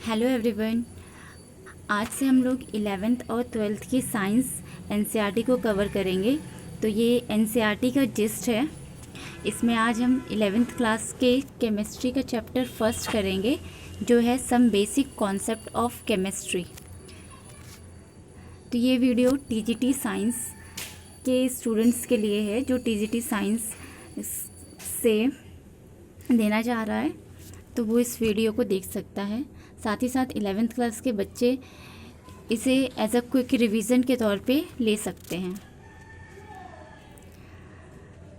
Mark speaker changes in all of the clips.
Speaker 1: Hello everyone. आज से हम लोग 11th और 12th की साइंस एनसीईआरटी को कवर करेंगे। तो ये एनसीईआरटी का जिस्ट है। इसमें आज हम 11th क्लास के केमिस्ट्री का चैप्टर फर्स्ट करेंगे, जो है some basic concept of chemistry. तो ये वीडियो टीजीटी साइंस के स्टूडेंट्स के लिए है, जो टीजीटी साइंस से देना चाह रहा है तो वो इस वीडियो को देख सकता है। साथ ही साथ 11th क्लास के बच्चे इसे एज अ क्विक रिवीजन के तौर पे ले सकते हैं।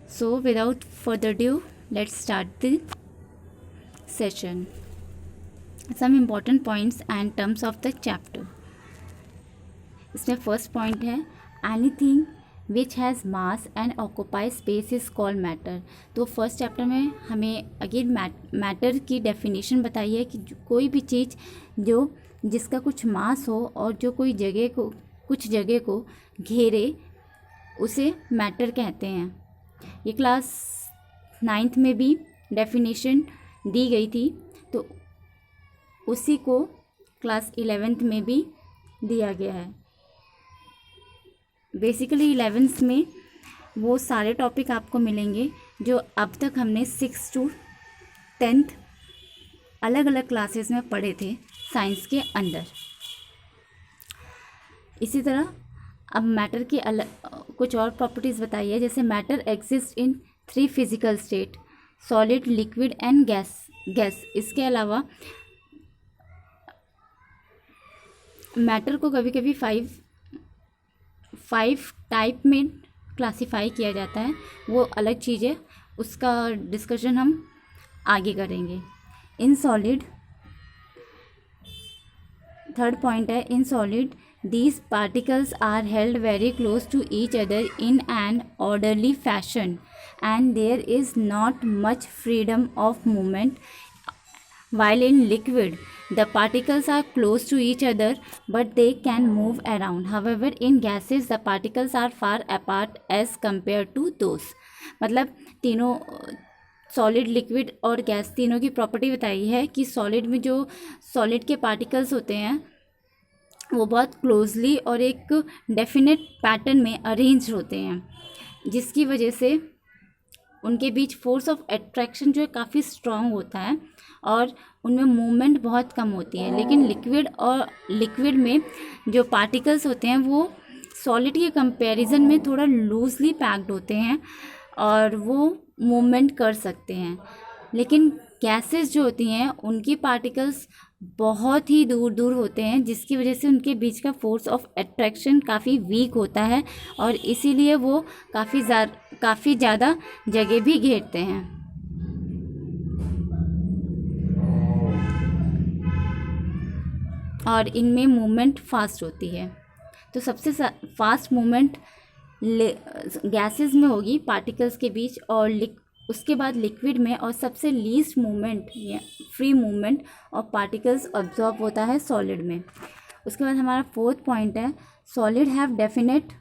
Speaker 1: So without further due let's start the session. Some important points and terms of the chapter. इसमें फर्स्ट पॉइंट है anything which has mass and occupy space is called matter. तो first chapter में हमें अगेन मैटर की definition बताई है कि कोई भी चीज़ जिसका कुछ मास हो और जो कुछ जगह को घेरे, उसे मैटर कहते हैं। ये क्लास 9th में भी डेफिनेशन दी गई थी, तो उसी को क्लास 11th में भी दिया गया है। बेसिकली 11th में वो सारे टॉपिक आपको मिलेंगे जो अब तक हमने 6 to 10th अलग अलग क्लासेस में पढ़े थे साइंस के अंदर। इसी तरह अब मैटर की कुछ और प्रॉपर्टीज़ बताई है, जैसे matter exist in 3 physical state, solid, liquid and gas. इसके अलावा मैटर को कभी कभी 5 टाइप में क्लासिफाई किया जाता है, वो अलग चीज़ है, उसका डिस्कशन हम आगे करेंगे। इन सॉलिड, थर्ड पॉइंट है, in solid these particles are held very close to each other in an orderly fashion and there is not much freedom of movement. While in liquid, the particles are close to each other, but they can move around. However, in gases, the particles are far apart as compared to those. मतलब तीनों solid, liquid और gas तीनों की property बताई है कि solid में जो सॉलिड के पार्टिकल्स होते हैं वो बहुत क्लोजली और एक डेफिनेट पैटर्न में अरेंज होते हैं, जिसकी वजह से उनके बीच फोर्स ऑफ अट्रैक्शन जो है काफ़ी स्ट्रॉन्ग होता है और उनमें मूवमेंट बहुत कम होती है। लेकिन लिक्विड में जो पार्टिकल्स होते हैं वो सॉलिड के कंपैरिजन में थोड़ा लूजली पैक्ड होते हैं और वो मूवमेंट कर सकते हैं। लेकिन गैसेस जो होती हैं उनकी पार्टिकल्स बहुत ही दूर दूर होते हैं, जिसकी वजह से उनके बीच का फोर्स ऑफ अट्रैक्शन काफ़ी वीक होता है और इसीलिए वो काफ़ी ज़्यादा जगह भी घेरते हैं। और इनमें मूवमेंट फास्ट होती है। तो सबसे फास्ट मूवमेंट गैसेस में होगी पार्टिकल्स के बीच, और उसके बाद लिक्विड में, और सबसे लीस्ट मूवमेंट या free movement of particles observe होता है सॉलिड में। उसके बाद हमारा फोर्थ पॉइंट है solid have definite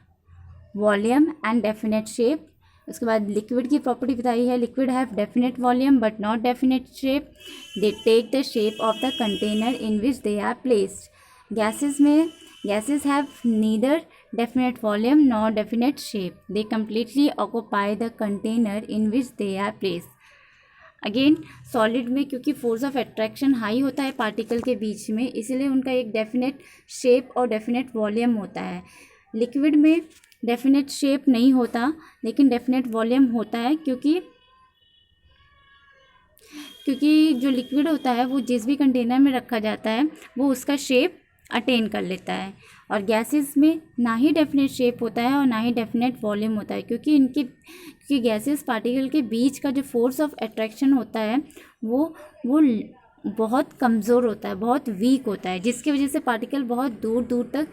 Speaker 1: volume and definite shape. उसके बाद लिक्विड की प्रॉपर्टी बताई है, liquid have definite volume but not definite shape, they take the shape of the container in which they are placed. Gases have neither definite volume nor definite shape, they completely occupy the container in which they are placed. Again solid में क्योंकि force of attraction high होता है particle के बीच में, इसीलिए उनका एक definite shape और डेफिनेट वॉल्यूम होता है। लिक्विड में डेफिनेट शेप नहीं होता लेकिन डेफिनेट वॉल्यूम होता है, क्योंकि जो लिक्विड होता है वो जिस भी कंटेनर में रखा जाता है वो उसका शेप अटेन कर लेता है। और गैसेस में ना ही डेफिनेट शेप होता है और ना ही डेफिनेट वॉल्यूम होता है, क्योंकि गैसेस पार्टिकल के बीच का जो फोर्स ऑफ अट्रैक्शन होता है वो बहुत कमज़ोर होता है, बहुत वीक होता है, जिसकी वजह से पार्टिकल बहुत दूर दूर तक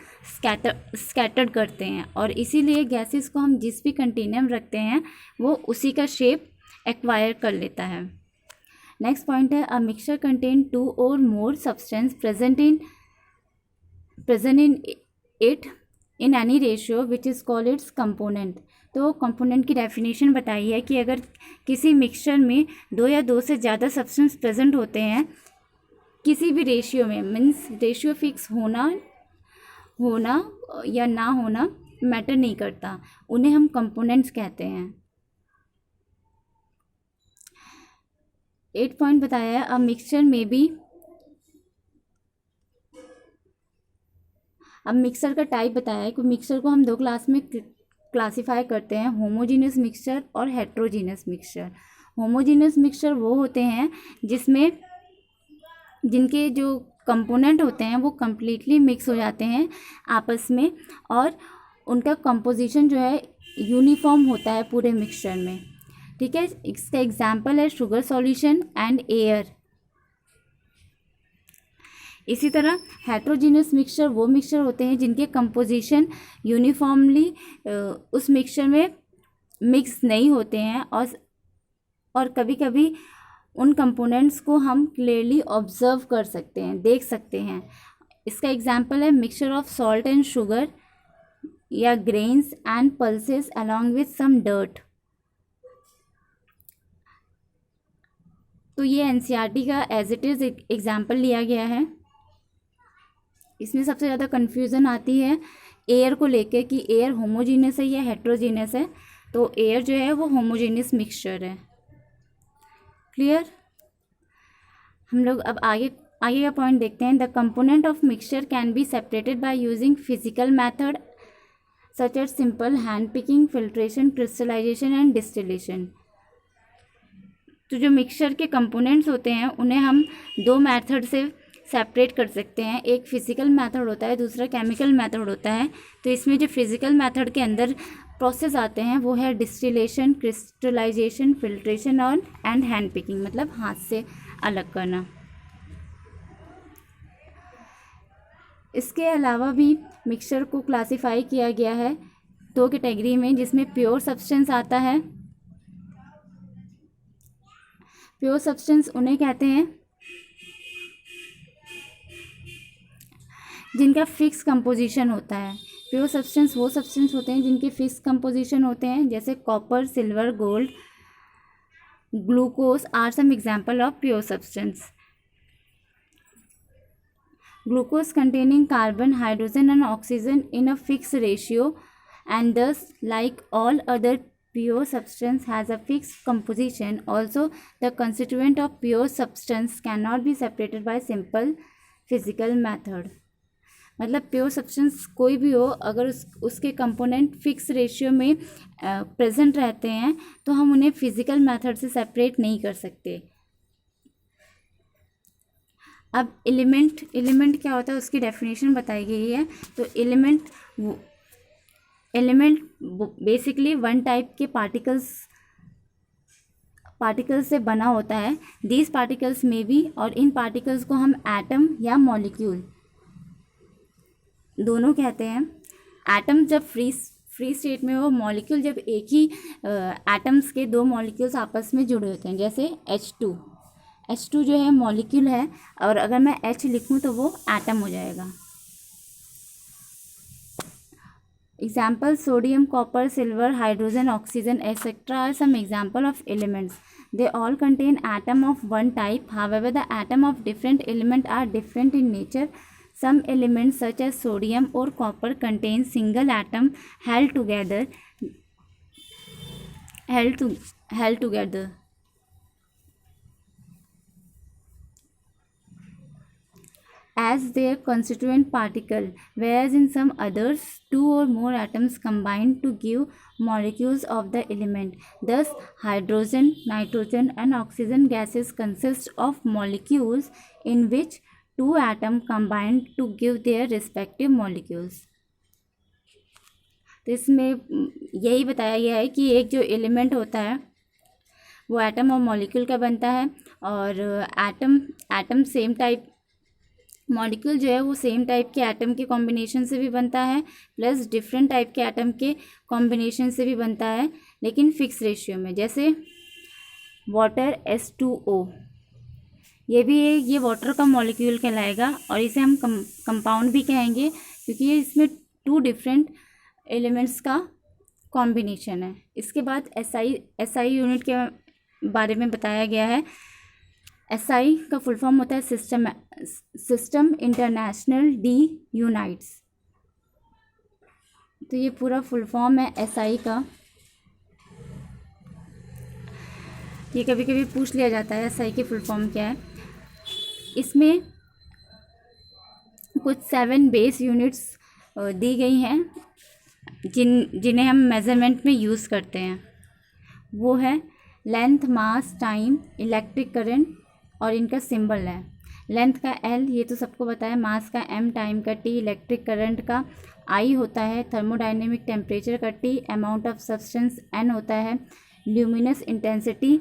Speaker 1: स्कैटर्ड करते हैं। और इसीलिए गैसेस को हम जिस भी कंटेनर में रखते हैं वो उसी का शेप एक्वायर कर लेता है। नेक्स्ट पॉइंट है a mixture contain 2 or more substance present in it in any ratio which is called its component। तो कंपोनेंट की डेफिनेशन बताई है कि अगर किसी मिक्सचर में 2 या 2 से ज़्यादा सब्सटेंस प्रेजेंट होते हैं किसी भी रेशियो में, मीन्स रेशियो फिक्स होना या ना होना मैटर नहीं करता, उन्हें हम कंपोनेंट्स कहते हैं। 8 पॉइंट बताया है। अब मिक्सचर में भी, अब मिक्सचर का टाइप बताया है कि मिक्सचर को हम दो क्लास में क्लासीफाई करते हैं, होमोजीनियस मिक्सचर और हेट्रोजीनियस मिक्सचर। होमोजीनियस मिक्सचर वो होते हैं जिनके जो कंपोनेंट होते हैं वो कम्प्लीटली मिक्स हो जाते हैं आपस में, और उनका कंपोजिशन जो है यूनिफॉर्म होता है पूरे मिक्सचर में। ठीक है, इसका एग्जाम्पल है शुगर सॉल्यूशन एंड एयर। इसी तरह हेट्रोजीनियस मिक्सचर वो मिक्सचर होते हैं जिनके कंपोजिशन यूनिफॉर्मली उस मिक्सचर में मिक्स नहीं होते हैं, और कभी कभी उन कंपोनेंट्स को हम क्लियरली ऑब्जर्व कर सकते हैं, देख सकते हैं। इसका एग्जाम्पल है mixture of salt and sugar या grains and pulses along with some dirt. तो ये एनसीईआरटी का एज इट इज़ एग्जाम्पल लिया गया है। इसमें सबसे ज़्यादा कन्फ्यूज़न आती है एयर को लेकर कि एयर होमोजीनियस है या हेट्रोजीनियस है। तो एयर जो है वो होमोजीनियस मिक्सचर है। क्लियर? हम लोग अब आगे का पॉइंट देखते हैं। The component of mixture can be separated by using physical method such as simple hand picking, filtration, crystallisation and distillation. तो जो मिक्सचर के कंपोनेंट्स होते हैं उन्हें हम दो मेथड से सेपरेट कर सकते हैं। एक फिजिकल मेथड होता है, दूसरा केमिकल मेथड होता है। तो इसमें जो फिजिकल मेथड के अंदर प्रोसेस आते हैं वो है डिस्टिलेशन, क्रिस्टलाइजेशन, फिल्ट्रेशन और हैंड पिकिंग, मतलब हाथ से अलग करना। इसके अलावा भी मिक्सचर को क्लासिफाई किया गया है दो कैटेगरी में, जिसमें प्योर सब्सटेंस आता है। प्योर सब्सटेंस उन्हें कहते हैं जिनका फिक्स कंपोजिशन होता है। प्योर सब्सटेंस वो सब्सटेंस होते हैं जिनके फिक्स कंपोजिशन होते हैं, जैसे copper, silver, gold, glucose are some example of pure substance. Glucose containing carbon, hydrogen and oxygen in a fixed ratio, and thus like all other pure substance has a fixed composition. Also, the constituent of pure substance cannot be separated by simple physical method. मतलब pure substance कोई भी हो, अगर उसके component fix ratio में present रहते हैं तो हम उन्हें फिजिकल मेथड से सेपरेट नहीं कर सकते। अब एलिमेंट क्या होता है उसकी डेफिनेशन बताई गई है। तो एलिमेंट बेसिकली वन टाइप के पार्टिकल्स से बना होता है। दीज पार्टिकल्स में भी, और इन पार्टिकल्स को हम एटम या मॉलिक्यूल दोनों कहते हैं। एटम जब फ्री स्टेट में हो, मॉलिक्यूल जब एक ही एटम्स के दो मॉलिक्यूल्स आपस में जुड़े होते हैं, जैसे H2 जो है मॉलिक्यूल है, और अगर मैं H लिखूं तो वो एटम हो जाएगा। Example sodium, copper, silver, hydrogen, oxygen etcetera are some example of elements. They all contain atom of one type, however the atom of different element are different in nature. Some elements such as sodium or copper contain single atom held together as their constituent particle, whereas in some others two or more atoms combine to give molecules of the element. Thus, hydrogen, nitrogen and oxygen gases consist of molecules in which two atoms combine to give their respective molecules. तो इसमें यही बताया गया है कि एक जो element होता है वो एटम और मॉलिक्यूल का बनता है, और एटम सेम टाइप, मॉलिक्यूल जो है वो सेम टाइप के एटम के कॉम्बिनेशन से भी बनता है, प्लस डिफरेंट टाइप के एटम के कॉम्बिनेशन से भी बनता है, लेकिन फिक्स रेशियो में। जैसे वाटर H2O, ये वाटर का मॉलिक्यूल कहलाएगा, और इसे हम कंपाउंड भी कहेंगे क्योंकि ये इसमें टू डिफरेंट एलिमेंट्स का कॉम्बिनेशन है। इसके बाद SI यूनिट के बारे में बताया गया है। SI का फुल फॉर्म होता है सिस्टम इंटरनेशनल डी यूनाइट्स। तो ये पूरा फुल फॉर्म है SI का। ये कभी कभी पूछ लिया जाता है SI की फुल फॉर्म क्या है। इसमें कुछ 7 बेस यूनिट्स दी गई हैं जिन्हें हम मेज़रमेंट में यूज़ करते हैं। वो है लेंथ, मास, टाइम, इलेक्ट्रिक करंट और इनका सिंबल है। लेंथ का L, ये तो सबको पता है। मास का M, टाइम का T, इलेक्ट्रिक करंट का I होता है। थर्मोडाइनेमिक टेम्परेचर का T, amount of substance N होता है। ल्यूमिनस इंटेंसिटी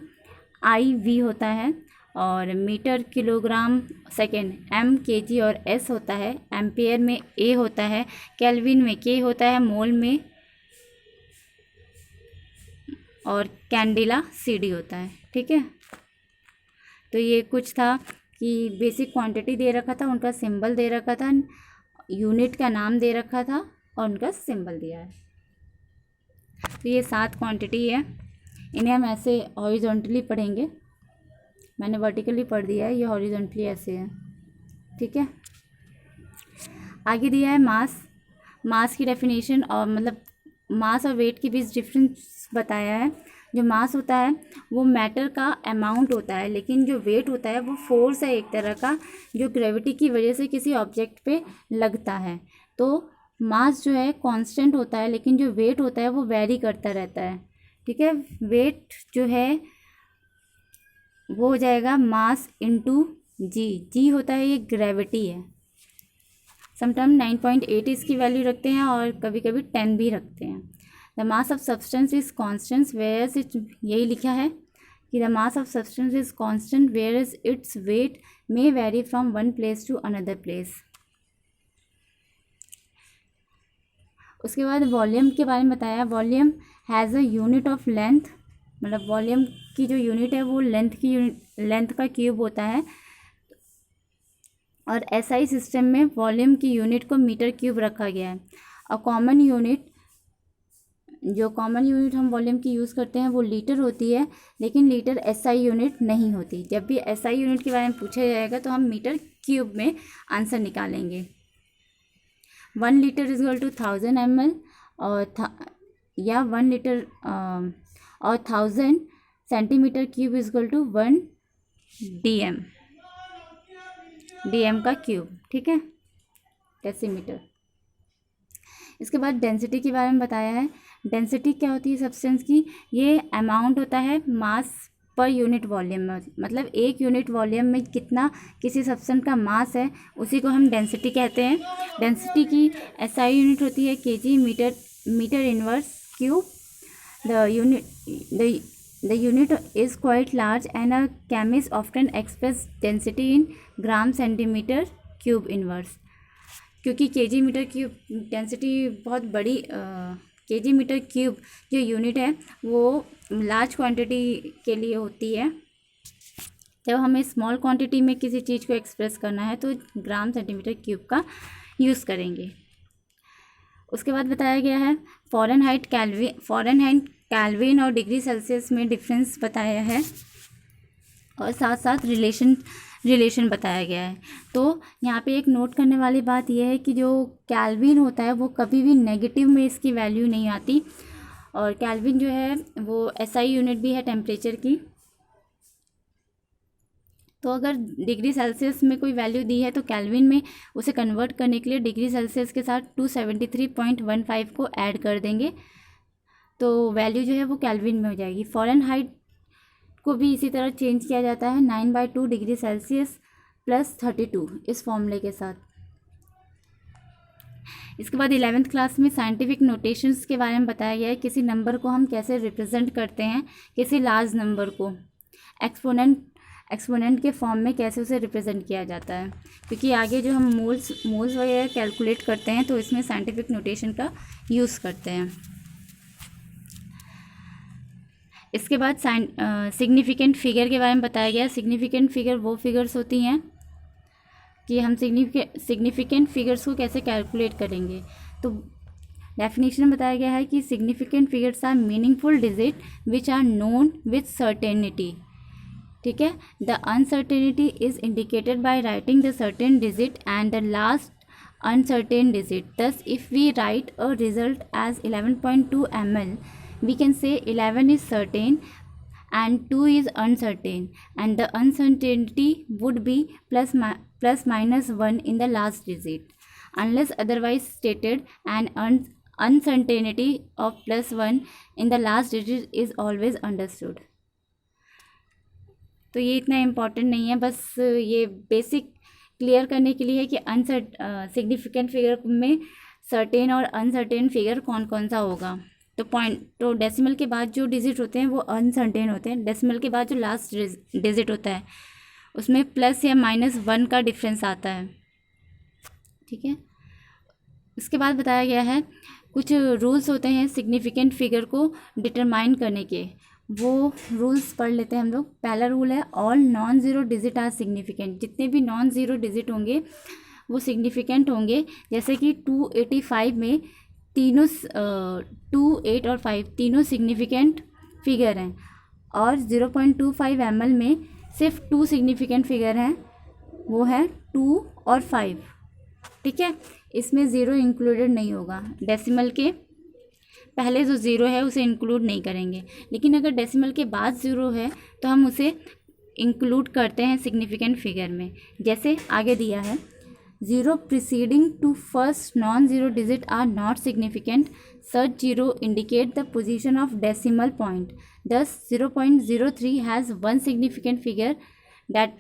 Speaker 1: IV होता है। और metre, kilogram, second M, kg और S होता है। एम्पियर में A होता है। केल्विन में K होता है। मोल में और कैंडिला CD होता है। ठीक है, तो ये कुछ था कि बेसिक क्वांटिटी दे रखा था, उनका सिंबल दे रखा था, यूनिट का नाम दे रखा था और उनका सिंबल दिया है। तो ये 7 क्वांटिटी है। इन्हें हम ऐसे हॉरिजॉन्टली पढ़ेंगे। मैंने वर्टिकली पढ़ दिया है, ये हॉरिजॉन्टली ऐसे है। ठीक है, आगे दिया है मास। मास की डेफिनेशन और मतलब मास और वेट के बीच डिफरेंस बताया है। जो मास होता है वो मैटर का अमाउंट होता है, लेकिन जो वेट होता है वो फोर्स है एक तरह का, जो ग्रेविटी की वजह से किसी ऑब्जेक्ट पे लगता है। तो मास जो है कांस्टेंट होता है, लेकिन जो वेट होता है वो वेरी करता रहता है। ठीक है, वेट जो है वो हो जाएगा मास इंटू जी होता है, ये ग्रेविटी है। समटाइम 9.8 इसकी वैल्यू रखते हैं और कभी कभी 10 भी रखते हैं। The mass of substance is constant where it, यही लिखा है कि the mass of substance is constant where is its weight may vary from one place to another place. उसके बाद वॉल्यूम के बारे में बताया। Volume has a unit of length, मतलब वॉल्यूम की जो यूनिट है वो लेंथ का क्यूब होता है। और SI सिस्टम में वॉल्यूम की यूनिट को मीटर क्यूब रखा गया है। और कॉमन यूनिट हम वॉल्यूम की यूज़ करते हैं वो लीटर होती है, लेकिन लीटर SI यूनिट नहीं होती। जब भी SI यूनिट के बारे में पूछा जाएगा तो हम मीटर क्यूब में आंसर निकालेंगे। 1 litre is equal to 1000 ml या 1 लीटर और 1000 centimetre cube is equal to 1 DM का क्यूब। ठीक है, डेसीमीटर। इसके बाद डेंसिटी के बारे में बताया है। डेंसिटी क्या होती है सब्सटेंस की? ये अमाउंट होता है मास पर यूनिट वॉल्यूम में, मतलब एक यूनिट वॉल्यूम में कितना किसी सब्सटेंस का मास है उसी को हम डेंसिटी कहते हैं। डेंसिटी की SI यूनिट होती है kg, metre inverse cube. The unit is quite large and a chemist often express density in gram centimeter cube inverse। क्योंकि kg मीटर क्यूब डेंसिटी बहुत बड़ी, kg मीटर क्यूब जो unit है वो large quantity के लिए होती है। जब हमें स्मॉल क्वांटिटी में किसी चीज़ को एक्सप्रेस करना है तो ग्राम सेंटीमीटर क्यूब का यूज़ करेंगे। उसके बाद बताया गया है फ़ारेनहाइट, केल्विन और डिग्री सेल्सियस में डिफरेंस बताया है और साथ साथ रिलेशन बताया गया है। तो यहाँ पे एक नोट करने वाली बात यह है कि जो केल्विन होता है वो कभी भी नेगेटिव में इसकी वैल्यू नहीं आती। और केल्विन जो है वो SI यूनिट भी है टेम्परेचर की। तो अगर डिग्री सेल्सियस में कोई वैल्यू दी है तो केल्विन में उसे कन्वर्ट करने के लिए डिग्री सेल्सियस के साथ 273.15 को ऐड कर देंगे, तो वैल्यू जो है वो केल्विन में हो जाएगी। फ़ारेनहाइट को भी इसी तरह चेंज किया जाता है 9/2 डिग्री सेल्सियस प्लस 32 इस फॉर्मूले के साथ। इसके बाद 11th क्लास में साइंटिफिक नोटेशंस के बारे में बताया गया है। किसी नंबर को हम कैसे रिप्रेजेंट करते हैं, किसी लार्ज नंबर को एक्सपोनेंट के फॉर्म में कैसे उसे रिप्रेजेंट किया जाता है, क्योंकि आगे जो हम मोल्स वगैरह कैलकुलेट करते हैं तो इसमें साइंटिफिक नोटेशन का यूज़ करते हैं। इसके बाद सिग्निफिकेंट फिगर के बारे में बताया गया। सिग्निफिकेंट फिगर वो फिगर्स होती हैं कि हम सिग्निफिकेंट फिगर्स को कैसे कैलकुलेट करेंगे। तो डेफिनेशन में बताया गया है कि significant figures are meaningful digit which are known with certainty. ठीक है। The uncertainty is indicated by writing the certain digit and the last uncertain digit. Thus, if we write a result as 11.2 ml, we can say 11 is certain and 2 is uncertain, and the uncertainty would be plus minus 1 in the last digit. Unless otherwise stated, an uncertainty of plus 1 in the last digit is always understood. तो ये इतना important नहीं है, बस ये basic clear करने के लिए है कि सिग्निफिकेंट फिगर में सर्टेन और अनसर्टेन फिगर कौन कौन सा होगा। तो डेसिमल के बाद जो डिजिट होते हैं वो अनसर्टेन होते हैं। डेसिमल के बाद जो लास्ट डिजिट होता है उसमें प्लस या माइनस 1 का डिफरेंस आता है, ठीक है। उसके बाद बताया गया है कुछ रूल्स होते हैं सिग्निफिकेंट फिगर को डिटरमाइन करने के, वो रूल्स पढ़ लेते हैं हम लोग। पहला रूल है all non zero digit are significant. जितने भी नॉन ज़ीरो डिजिट होंगे वो सिग्निफिकेंट होंगे। जैसे कि 285 में तीनों 2, 8 और 5 तीनों सिग्निफिकेंट फिगर हैं, और 0.25 ml में सिर्फ 2 सिग्निफिकेंट फिगर हैं, वो है 2 और 5, ठीक है। इसमें ज़ीरो इंक्लूडेड नहीं होगा। डेसिमल के पहले जो ज़ीरो है उसे इंक्लूड नहीं करेंगे, लेकिन अगर डेसिमल के बाद ज़ीरो है तो हम उसे इंक्लूड करते हैं सिग्निफिकेंट फिगर में। जैसे आगे दिया है, zero preceding to first non zero digit are not significant, such zero indicate the position of decimal point. Thus 0.03 has one significant figure that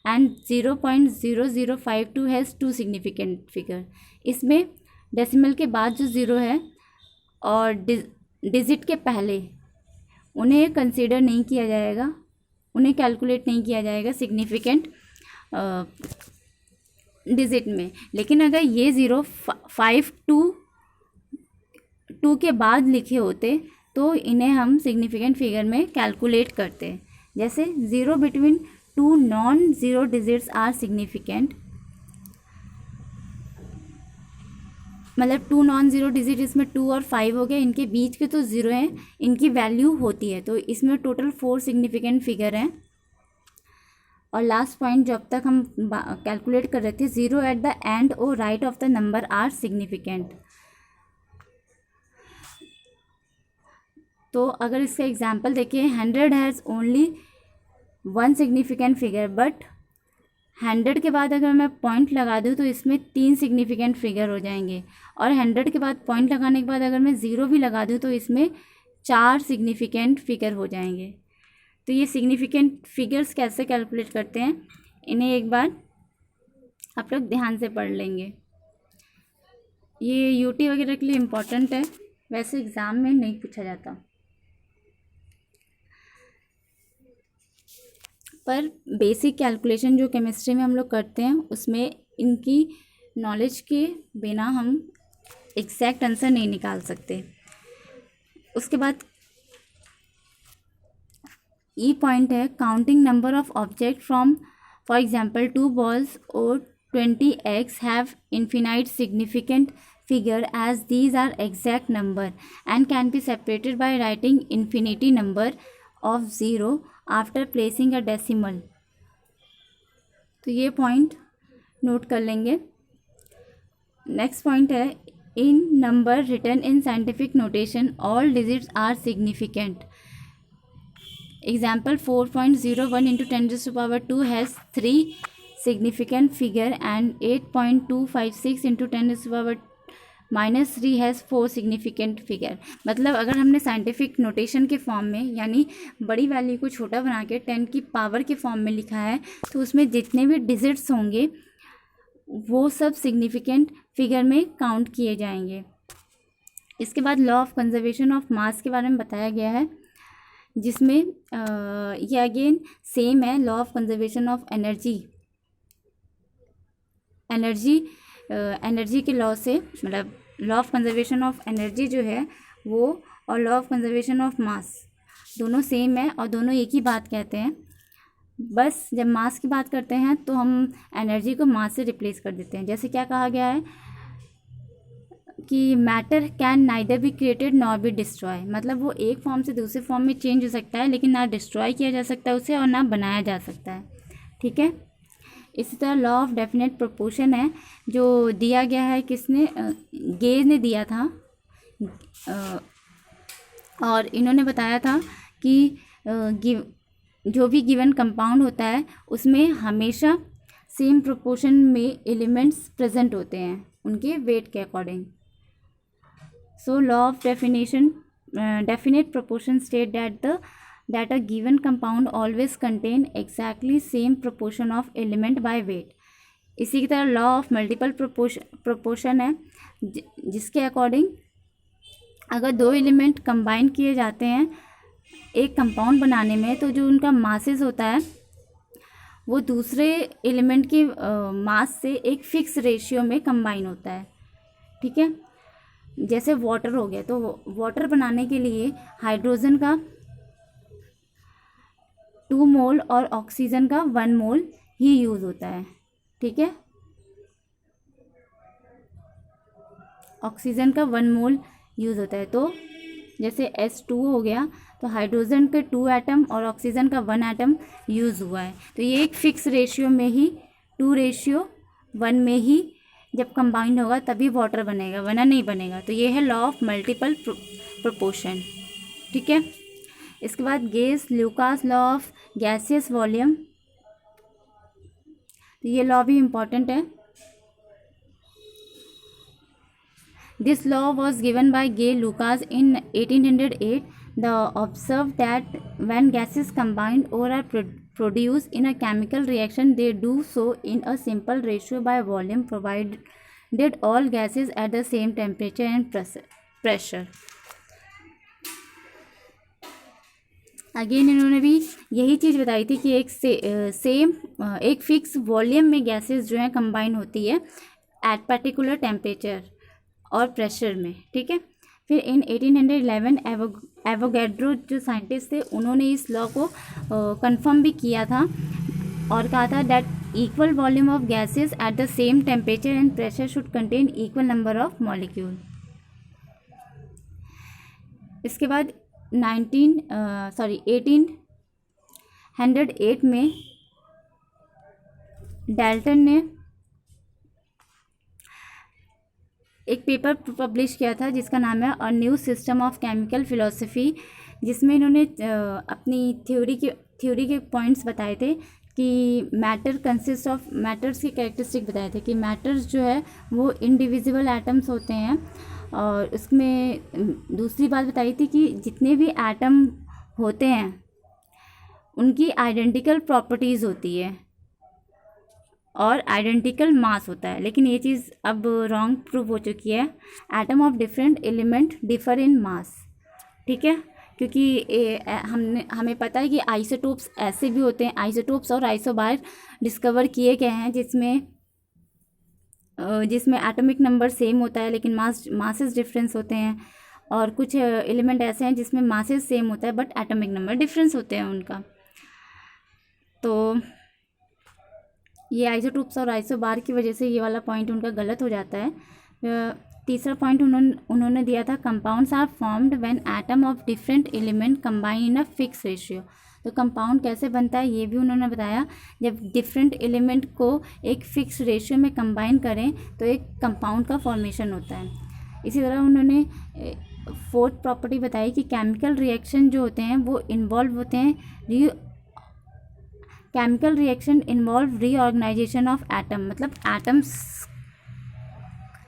Speaker 1: and 0.0052 has two significant figure. इसमें decimal के बाद जो zero है और digit के पहले उन्हें consider नहीं किया जाएगा, उन्हें कैलकुलेट नहीं किया जाएगा सिग्निफिकेंट डिजिट में। लेकिन अगर ये ज़ीरो 5 2 के बाद लिखे होते तो इन्हें हम सिग्निफिकेंट फिगर में कैलकुलेट करते। जैसे zero between 2 non zero digits are significant, मतलब 2 नॉन ज़ीरो डिजिट, इसमें 2 और 5 हो गए, इनके बीच के तो ज़ीरो हैं, इनकी वैल्यू होती है, तो इसमें टोटल 4 सिग्निफिकेंट फिगर हैं। और लास्ट पॉइंट जब तक हम कैलकुलेट कर रहे थे, ज़ीरो एट द एंड और right of the number are significant. तो अगर इसका एग्जांपल देखिए, 100 has only one significant figure, but 100 के बाद अगर मैं पॉइंट लगा दूँ तो इसमें 3 सिग्निफिकेंट फिगर हो जाएंगे, और 100 के बाद पॉइंट लगाने के बाद अगर मैं ज़ीरो भी लगा दूँ तो इसमें 4 सिग्निफिकेंट फिगर हो जाएंगे। तो ये सिग्निफिकेंट फिगर्स कैसे कैलकुलेट करते हैं, इन्हें एक बार आप लोग ध्यान से पढ़ लेंगे। ये यूटी वगैरह के लिए इम्पॉर्टेंट है, वैसे एग्ज़ाम में नहीं पूछा जाता, पर बेसिक कैलकुलेशन जो केमिस्ट्री में हम लोग करते हैं उसमें इनकी नॉलेज के बिना हम एग्जैक्ट आंसर नहीं निकाल सकते। उसके बाद ई पॉइंट है counting number of object from, for example 2 balls और 20 eggs have infinite significant figure as these are exact number and can be separated by writing infinity number of 0 after placing a decimal। तो ये point note कर लेंगे। Next point है in number written in scientific notation all digits are significant. Example 4.01 into 10⁻² has 3 significant figure and 8.256 into 10⁻³ has 4 significant figure। मतलब अगर हमने scientific notation के form में, यानी बड़ी वैल्यू को छोटा बना के 10 की पावर के फॉर्म में लिखा है, तो उसमें जितने भी डिजिट्स होंगे वो सब सिग्निफिकेंट फिगर में काउंट किए जाएंगे। इसके बाद लॉ ऑफ कंजर्वेशन ऑफ मास के बारे में बताया गया है, जिसमें ये अगेन सेम है law of conservation of energy के लॉ से, मतलब law of conservation of energy जो है वो और लॉ ऑफ कंजर्वेशन ऑफ मास दोनों सेम है और दोनों एक ही बात कहते हैं। बस जब मास की बात करते हैं तो हम एनर्जी को मास से रिप्लेस कर देते हैं। जैसे क्या कहा गया है, कि matter can neither be created nor be destroy, मतलब वो एक फॉर्म से दूसरे फॉर्म में चेंज हो सकता है, लेकिन ना डिस्ट्रॉय किया जा सकता है उसे और ना बनाया जा सकता है। ठीक है, इसी तरह लॉ ऑफ डेफिनेट प्रोपोर्शन है जो दिया गया है, किसने, गेज ने दिया था, और इन्होंने बताया था कि जो भी गिवन कंपाउंड होता है उसमें हमेशा सेम प्रोपोर्शन में एलिमेंट्स प्रेजेंट होते हैं उनके वेट के according. So law of definite proportion state that a given compound always contain exactly same proportion of element by weight। इसी की तरह लॉ ऑफ मल्टीपल प्रोपोर्शन है जिसके अकॉर्डिंग अगर दो एलिमेंट कंबाइन किए जाते हैं एक कंपाउंड बनाने में, तो जो उनका मासेस होता है वो दूसरे एलिमेंट के मास से एक फिक्स रेशियो में कंबाइन होता है। ठीक है, जैसे वाटर हो गया, तो वाटर बनाने के लिए हाइड्रोजन का 2 मोल और ऑक्सीजन का 1 मोल ही यूज़ होता है। ठीक है, ऑक्सीजन का 1 मोल यूज़ होता है। तो जैसे H2 हो गया तो हाइड्रोजन के 2 एटम और ऑक्सीजन का 1 एटम यूज़ हुआ है, तो ये एक फिक्स रेशियो में ही 2:1 में ही जब कंबाइंड होगा तभी वाटर बनेगा, वरना नहीं बनेगा। तो ये है लॉ ऑफ मल्टीपल प्रोपोर्शन। ठीक है, इसके बाद ल्यूकास लॉ ऑफ गैसियस वॉल्यूम, तो ये लॉ भी इम्पॉर्टेंट है। This law was given by Gay लूकास in 1808। The observed that when gases combine or are produced in a chemical reaction, they do so in a simple ratio by volume, provided all gases at the same temperature and pressure। Again इन्होंने भी यही चीज़ बताई थी कि एक fix volume में gases जो है कंबाइन होती है एट पर्टिकुलर टेम्परेचर और प्रेशर में। ठीक है, फिर इन 1811 एवोगैड्रो जो साइंटिस्ट थे उन्होंने इस लॉ को कंफर्म भी किया था और कहा था that equal volume of gases at the same temperature and pressure should contain equal number of molecule. इसके बाद 1808 में डाल्टन ने एक पेपर पब्लिश किया था जिसका नाम है a new system of chemical philosophy, जिसमें इन्होंने अपनी थ्योरी के पॉइंट्स बताए थे कि मैटर कंसिस्ट ऑफ मैटर्स की कैरेक्टरिस्टिक बताए थे कि मैटर्स जो है वो इनडिविजिबल एटम्स होते हैं, और उसमें दूसरी बात बताई थी कि जितने भी एटम होते हैं उनकी आइडेंटिकल प्रॉपर्टीज़ होती है और आइडेंटिकल मास होता है, लेकिन ये चीज़ अब रॉन्ग प्रूव हो चुकी है। Atom of different element differ in mass. ठीक है, क्योंकि हमें पता है कि आइसोटोप्स ऐसे भी होते हैं, आइसोटोप्स और आइसोबार डिस्कवर किए गए हैं जिसमें एटॉमिक नंबर सेम होता है लेकिन मासेस डिफरेंस होते हैं, और कुछ एलिमेंट ऐसे हैं जिसमें मासेस सेम होता है बट एटॉमिक नंबर डिफरेंस होते हैं उनका। तो ये आइसोटोप्स और आइसोबार की वजह से ये वाला पॉइंट उनका गलत हो जाता है। तीसरा पॉइंट उन्होंने दिया था compounds are formed when atom of different element combine in a fix ratio. तो कंपाउंड कैसे बनता है ये भी उन्होंने बताया, जब डिफरेंट एलिमेंट को एक फिक्स रेशियो में कंबाइन करें तो एक कंपाउंड का फॉर्मेशन होता है। इसी तरह उन्होंने फोर्थ प्रॉपर्टी बताई कि केमिकल रिएक्शन जो होते हैं वो इन्वॉल्व होते हैं chemical reaction involve reorganisation of atom, मतलब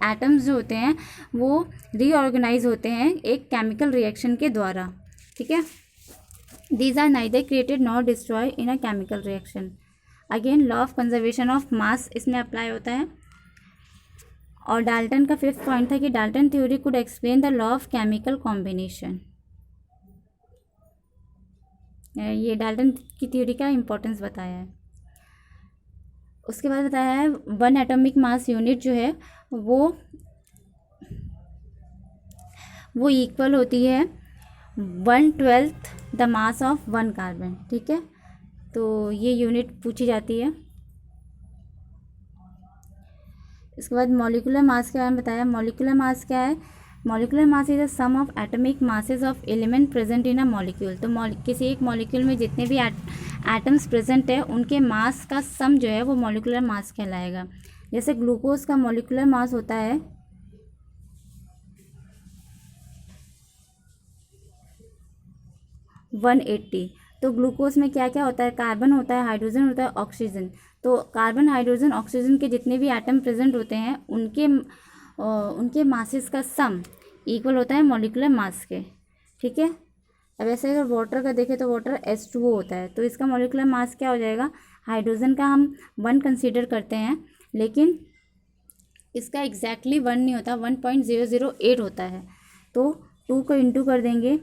Speaker 1: एटम्स जो होते हैं वो रीऑर्गेनाइज होते हैं एक केमिकल रिएक्शन के द्वारा। ठीक है, these are neither created nor destroy in a chemical reaction. Again law of conservation of mass इसमें अप्लाई होता है। और डाल्टन का फिफ्थ पॉइंट था कि Dalton theory could explain the law of chemical combination. ये डाल्टन की थ्योरी का इम्पोर्टेंस बताया है। उसके बाद बताया है 1 एटॉमिक मास यूनिट जो है वो इक्वल होती है 1/12 द मास ऑफ 1 कार्बन। ठीक है, तो ये यूनिट पूछी जाती है। इसके बाद मॉलिकुलर मास के बारे में बताया। मॉलिकुलर मास क्या है? Molecular mass is the sum of atomic masses of element present in a molecule. तो किसी एक मॉलिक्यूल में जितने भी एटम्स प्रेजेंट है उनके मास का सम जो है वो मॉलिकुलर मास कहलाएगा। जैसे ग्लूकोज का मॉलिकुलर मास होता है 180। तो ग्लूकोज में क्या क्या होता है? कार्बन होता है, हाइड्रोजन होता है, ऑक्सीजन। तो कार्बन, हाइड्रोजन, ऑक्सीजन के जितने भी एटम प्रेजेंट होते हैं उनके मासेस का सम इक्वल होता है मॉलिकुलर मास के। ठीक है। अब ऐसे अगर वाटर का देखें तो वाटर H2O होता है, तो इसका मॉलिकुलर मास क्या हो जाएगा? हाइड्रोजन का हम 1 कंसीडर करते हैं, लेकिन इसका एग्जैक्टली 1 नहीं होता, 1.008 होता है। तो 2 को इंटू कर देंगे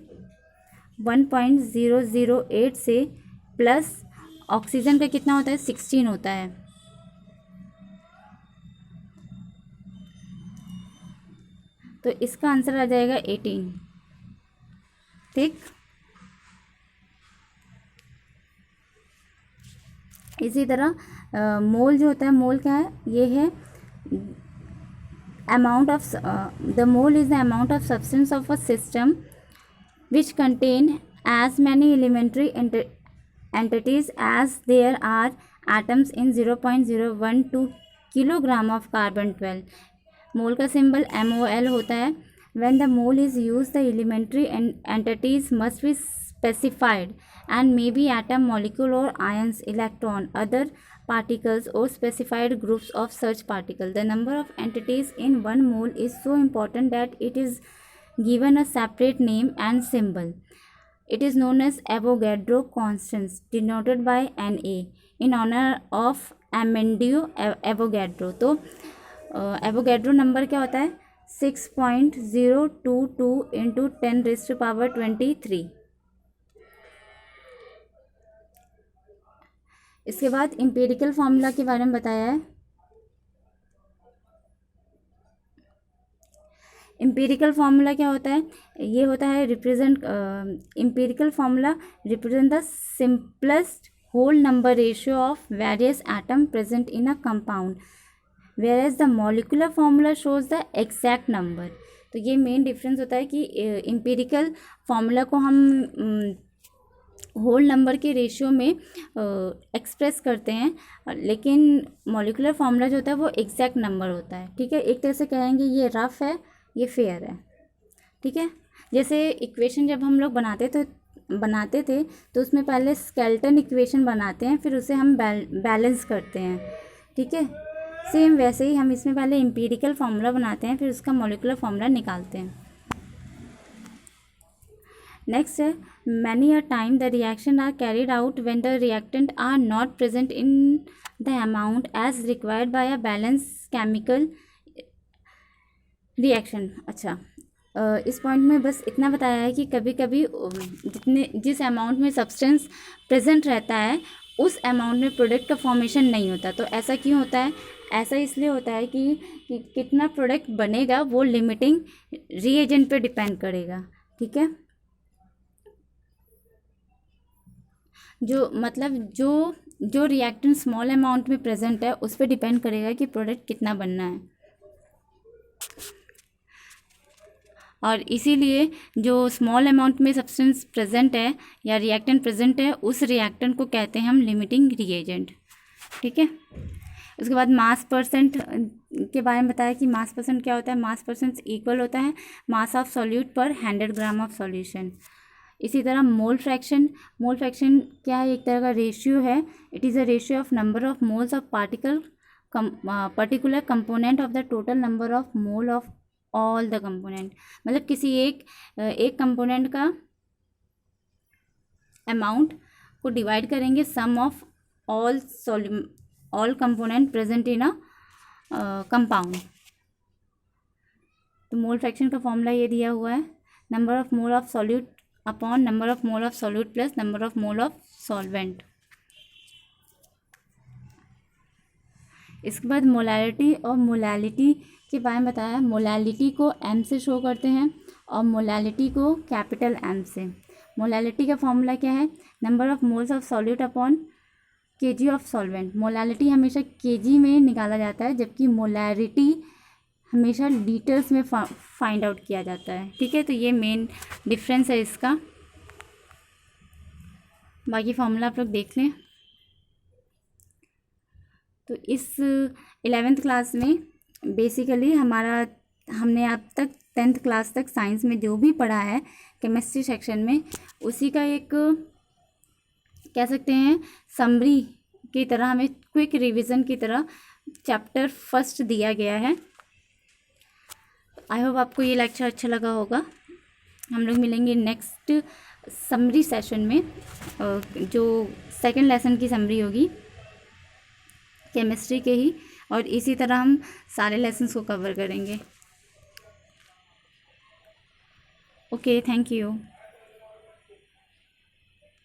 Speaker 1: 1.008 से, प्लस ऑक्सीजन का कितना होता है? 16 होता है। तो इसका आंसर आ जाएगा 18। ठीक। इसी तरह मोल जो होता है, मोल क्या है? ये है amount of the mole is the amount of substance of a system which contain as many elementary entities as there are atoms in 0.012 kilogram of carbon 12। मोल का सिंबल MOL होता है। when the mole is used, the elementary entities must be specified and may be atom, molecule or ions, electron, other particles or specified groups of such particle. The number of entities in one mole is so important that it is given a separate name and symbol. It is known as Avogadro constant, denoted by Na, in honor of Amadeo Avogadro। तो Avogadro number क्या होता है? 6.022 into 10⁻23। इसके बाद empirical formula के बारे में बताया है। इम्पेरिकल फार्मूला क्या होता है? ये होता है empirical formula represent the simplest whole number ratio of various atom present in a compound, whereas the molecular formula shows the exact number। तो ये मेन डिफरेंस होता है कि इम्पेरिकल फार्मूला को हम होल नंबर के रेशियो में एक्सप्रेस करते हैं, लेकिन मॉलिकुलर फार्मूला जो होता है वो एग्जैक्ट नंबर होता है। ठीक है। एक तरह से कहेंगे ये रफ है, ये फेयर है। ठीक है। जैसे इक्वेशन जब हम लोग बनाते थे तो उसमें पहले स्केलेटन इक्वेशन बनाते हैं, फिर उसे हम बैलेंस करते हैं। ठीक है। सेम वैसे ही हम इसमें पहले एम्पिरिकल फार्मूला बनाते हैं, फिर उसका मॉलिकुलर फार्मूला निकालते हैं। नेक्स्ट है many a time the reaction are carried out when the reactant are not present in the amount as required by a balance chemical reaction. अच्छा, इस पॉइंट में बस इतना बताया है कि कभी कभी जिस अमाउंट में सब्सटेंस प्रेजेंट रहता है उस अमाउंट में प्रोडक्ट का फॉर्मेशन नहीं होता। तो ऐसा क्यों होता है? ऐसा इसलिए होता है कि कितना प्रोडक्ट बनेगा वो लिमिटिंग रिएजेंट पे डिपेंड करेगा। ठीक है। जो रिएक्टेंट स्मॉल अमाउंट में प्रेजेंट है उस पर डिपेंड करेगा कि प्रोडक्ट कितना बनना है। और इसीलिए जो स्मॉल अमाउंट में सब्सटेंस प्रेजेंट है या रिएक्टेंट प्रेजेंट है उस रिएक्टेंट को कहते हैं हम लिमिटिंग रिएजेंट। ठीक है। उसके बाद मास परसेंट के बारे में बताया कि मास परसेंट क्या होता है? मास परसेंट इक्वल होता है मास ऑफ सॉल्यूट पर 100 ग्राम ऑफ सॉल्यूशन। इसी तरह मोल फ्रैक्शन क्या है? एक तरह का रेशियो है। It is a ratio of number of moles of particular component of the total number of mole of all the component. मतलब किसी एक कंपोनेंट का अमाउंट को डिवाइड करेंगे sum of all component present in a compound. तो mole fraction का formula ये दिया हुआ है, number of mole of solute upon number of mole of solute plus number of mole of solvent. इसके बाद मोलैलिटी और मोलैलिटी के बारे में बताया। मोलैलिटी को M से शो करते हैं और मोलैलिटी को कैपिटल M से। मोलैलिटी का फॉर्मूला क्या है? Number of moles of solute upon KG of solvent, molality हमेशा केजी में निकाला जाता है, जबकि मोलैरिटी हमेशा लीटर्स में फाइंड आउट किया जाता है। ठीक है, तो ये मेन डिफरेंस है इसका। बाकी फॉर्मूला आप लोग देख लें। तो इस 11th क्लास में बेसिकली हमने अब तक 10th क्लास तक साइंस में जो भी पढ़ा है केमिस्ट्री सेक्शन में, उसी का एक कह सकते हैं समरी की तरह, हमें क्विक रिवीजन की तरह चैप्टर फर्स्ट दिया गया है। आई होप आपको ये लेक्चर अच्छा लगा होगा। हम लोग मिलेंगे नेक्स्ट समरी सेशन में, जो सेकंड लेसन की समरी होगी केमिस्ट्री के ही, और इसी तरह हम सारे लेसन्स को कवर करेंगे। Okay, thank you.